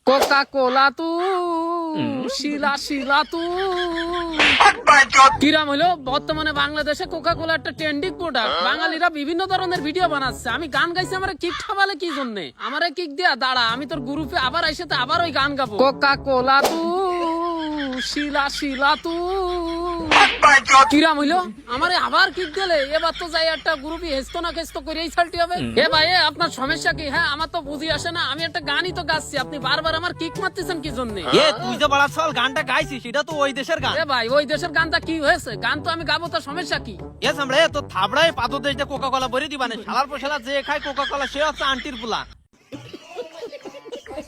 Coca কোলা তু শিলা শিলা তু কিরাম হইলো বর্তমানে বাংলাদেশে কোকা কোলা একটা ট্রেন্ডিং প্রোডাক্ট। বাঙালিরা বিভিন্ন ধরনের ভিডিও বানাচ্ছে। আমি গান গাইছি, আমার কিক ঠাবালে কি জন্যে? আমারে কিক দিয়া দাঁড়া, আমি তোর গ্রুপে আবার আইসে তো আবার ওই গান গাবো। কোকা কোলা তু শিলা শিলা তু কিরাম হইলো আমারে আবার কিক দিলে। এবার তো যাই একটা গ্রুপই হেসতো না খেসতো করেই ছালটি হবে। এ ভাই আপনার সমস্যা কি? হ্যাঁ আমার তো বুঝি আসে না, আমি একটা গানই তো গাচ্ছি, আপনি বারবার আমার কিক মারতেছেন কি জন্য? তুই যে বড় সাল গানটা গাইছিস সেটা তো ওই দেশের গান। এ ভাই ওই দেশের গানটা কি হয়েছে? গান তো আমি গাবো, তার সমস্যা কি? সামড়ে তো থাবড়ায় পাদো দেশ যে কোকা কোলা ভরে দিবানে, শালার পশালা যে খায় কোকা কোলা সে হচ্ছে আন্টির পোলা।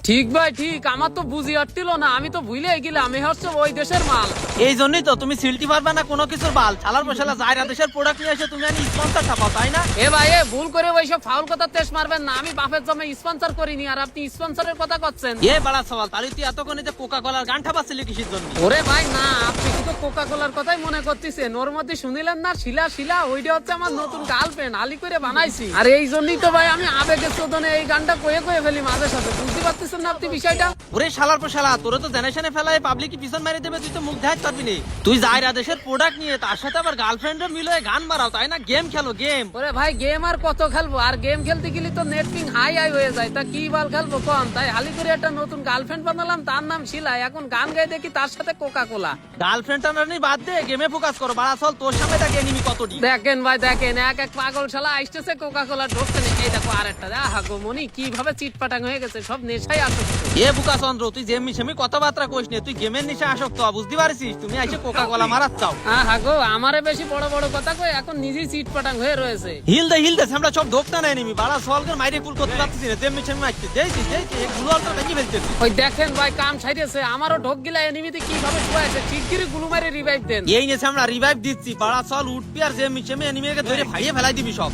ঠিক ভাই ঠিক, আমার তো বুঝি হচ্ছিল না, আমি তো ভুলে গেলাম আমি হচ্ছে ওই দেশের মাল। এই জন্যই তো তুমি সিলটি পারবে না কোনো কিছুর বাল। শালার পশালা জায়রা দেশের প্রোডাক্ট নিয়ে এসে তুমি স্পন্সর ছাপাও, তাই না? এ ভাই ভুল করে ওইসব ফাউল কথা তেজ মারবেন না। আমি বাপের জমে স্পন্সর করিনি, আর আপনি স্পন্সরের কথা করছেন। বাড়া সওয়াল, তাহলে তুই এতক্ষণে যে কোকা কোলার গান ঠাপাচ্ছিলি কিসের জন্য? ওরে ভাই না, আপনি শুধু কোকা কোলার কথাই মনে করতেছেন। ওর মধ্যে শুনিলেন না শিলা শিলা, ওইটা হচ্ছে আমার নতুন গার্লফ্রেন্ড, আলি করে বানাইছি। আর এই জন্যই তো ভাই আমি আবেগের চোদনে এই গানটা কয়ে ফেলি মাঝে সাথে। বুঝতে পারতেছেন না আপনি বিষয়টা? ওরে শালার পশালা, তোরে তো জেনারেশনে ফেলায় পাবলিক পিছন মেরে দেবে, তুই তো মুখ ধাইতে পারবি না। তুই জায়রা দেশের প্রোডাক্ট নিয়ে তার সাথে আবার গার্লফ্রেন্ডের মিলে গান মারাও, তাই না? গেম খেলো গেম। ওরে ভাই গেম আর কত খেলবো? আর গেম খেলতে গেলে তো নেট পিং হাই হাই হয়ে যায়, তা কি বল খেলবো কোন? তাই হালি করে একটা নতুন গার্লফ্রেন্ড বানালাম, তার নাম শিলা। এখন গান গাই দেখি তার সাথে কোকা কোলা। গার্লফ্রেন্ডটা নানি বাদ দে, গেমে ফোকাস করো। বাড়া চল, তোর সামনে তাকে এনিমি কতটি। দেখেন ভাই দেখেন, এক এক পাগল শালা আসতেছে কোকা কোলা ঢুকছে না। এই দেখো আরেকটা, আহা গো মনি কিভাবে চিটপাটাং হয়ে গেছে, সব নেশাই আসক্ত। বুকা চন্দ্র, তুই যেমনি সেমি কথাবার্তা কইস নে, তুই গেমের নেশা আসক্ত, বুঝতে পারছিস? তুমি আইসে কোকা কোলা মারাত চাও। আহা গো আমারে বেশি বড় বড় কথা কই, এখন নিজেই চিটপাটাং হয়ে রয়েছে। হিল দে আমরা সব ঢোকতা না এনিমি। বাড়া সলকে মাইরে কুল করতে পারছিস না, যেমনি সেমি মারছিস। দেইছি এই গুলোটা ভেঙে ফেলছিস। ওই দেখেন ভাই কাম ছাইতেছে, আমারও ঢোক গিলা এনিমিতে কিভাবে শুয়াইছে। ঠিকগিরি গুলু মারে রিভাইভ দেন। এই নেছে আমরা রিভাইভ দিচ্ছি। বাড়া চল উঠবি আর যেমনি সেমি এনিমিকে ধরে ভাইয়ে ফেলাই দিবি সব।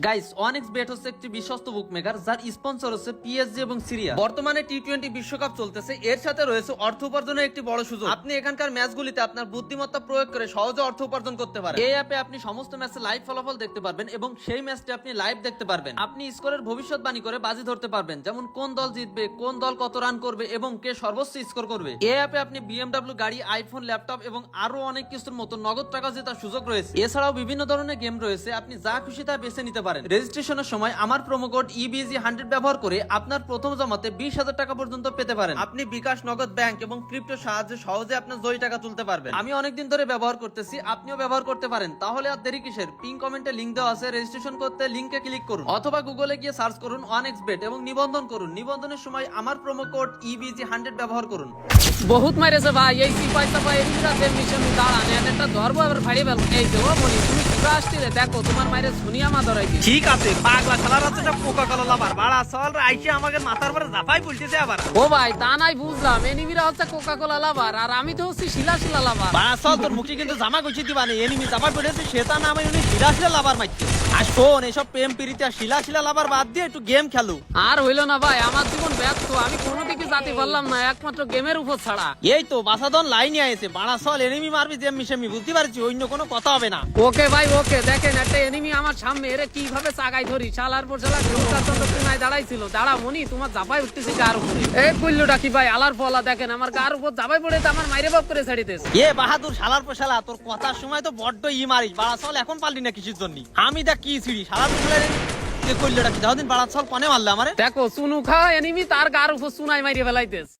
গাইস, অনেক্স বেট হচ্ছে একটি বিশ্বস্ত বুকমেকার, যার স্পন্সর হচ্ছে পিএসজি এবং সিরিয়া। বর্তমানে টি20 বিশ্বকাপ চলতেছে, এর সাথে রয়েছে অর্থ উপার্জনের একটি বড় সুযোগ। আপনি এখানকার ম্যাচগুলিতে আপনার বুদ্ধিমত্তা প্রয়োগ করে সহজে অর্থ উপার্জন করতে পারেন। এই অ্যাপে আপনি সমস্ত ম্যাচে লাইভ ফলাফল দেখতে পারবেন এবং সেই ম্যাচটি আপনি লাইভ দেখতে পারবেন। আপনি স্কোরের ভবিষ্যৎবাণী করে বাজি ধরতে পারবেন, যেমন কোন দল জিতবে, কোন দল কত রান করবে এবং কে সর্বোচ্চ স্কোর করবে। এই অ্যাপে আপনি বিএমডব্লিউ গাড়ি, আইফোন, ল্যাপটপ এবং আরো অনেক কিছুর মতো নগদ টাকা জেতার সুযোগ রয়েছে। এছাড়াও বিভিন্ন ধরনের গেম রয়েছে, আপনি যা খুশি তা বেছে নিতে পারেন। রেজিস্ট্রেশনের সময় আমার প্রোমো কোড EBG100 ব্যবহার করে আপনার প্রথম জমাতে 20,000 টাকা পর্যন্ত পেতে পারেন। আপনি বিকাশ, নগদ, ব্যাংক এবং ক্রিপ্টোর সাহায্যে সহজে আপনার জয়ী টাকা তুলতে পারবেন। আমি অনেকদিন ধরে ব্যবহার করতেছি, আপনিও ব্যবহার করতে পারেন। তাহলে আর দেরি কিসের? পিন কমেন্টে লিংক দেওয়া আছে, রেজিস্ট্রেশন করতে লিংকে ক্লিক করুন অথবা গুগলে গিয়ে সার্চ করুন অনেক্সবেট এবং নিবন্ধন করুন। নিবন্ধনের সময় আমার প্রোমো কোড EBG100 ব্যবহার করুন। বহুত মাইরেছে ভাই এই সিপাই সাপাই এমনিরা দেব মিশন দাঁড়ান, একটা ধরবো আবার ফাড়িয়ে ফেলবো। এই যে ও মনি তুমি কিবা আসছিলে, দেখো তোমার মাইরে সুনিয়া মা ধরাই দিই। ঠিক আছে, পাগলা শালার আছে সব কোকা কোলা লাভার। বাড়া চল আইসে আমাকে মাথার পরে জাফাই বলতেছে আবার। ও ভাই তা নাই বুঝলাম, এনিমিরা হচ্ছে কোকা কোলা লাভার আর আমি তো হচ্ছি শিলা শিলা লাভার। বাড়া চল, তোর মুখে কিন্তু জামা গুছিয়ে দিবা না। এনিমি জামা পড়েছে সেটা না, আমি উনি শিলা শিলা লাভার মারছে। আর শোন, এসব প্রেম প্রীতি আর শিলা শিলা লাভার বাদ দিয়ে একটু গেম খেলো। আর হইলো না ভাই, আমার জীবন ব্যর্থ, আমি কোনো দিকে যেতে পারলাম না একমাত্র গেমের উপর ছাড়া। এই তো বাসাদন লাইনে আইছে। বাড়া চল এনিমি মারবি যেমনি সেমনি, বুঝতে পারছি, অন্য কোনো কথা হবে না। ওকে ভাই ওকে, দেখেন একটা এনিমি আমার সামনে, এরে কিভাবে চাগাই ধরি। শালার পর শালা ঘুরতার জন্য কোনায় দাঁড়াইছিল। দাঁড়া মনি তোমার জাপাই উঠতেছি গার উপরে। এই কইল্লুটা কি ভাই আলার ফলা, দেখেন আমার গার উপর জাপাই পড়ে তো আমার মাইরে বাপ করে ছাড়িতেছে। বাহাদুর শালার পর শালা, তোর কথার সময় তো বড্ড মারিস। বাড়া চল এখন পারলি না কিসের জন্য? আমি দেখ কি ছিড়ি শালার পর শালা কইল্লুটা কি দাও দিন। বাড়া চল কনে মারলে আমারে। দেখো চুনু খা এনিমি, তার গার উপর চুনাই মারিয়ে ফেলাইতেছে।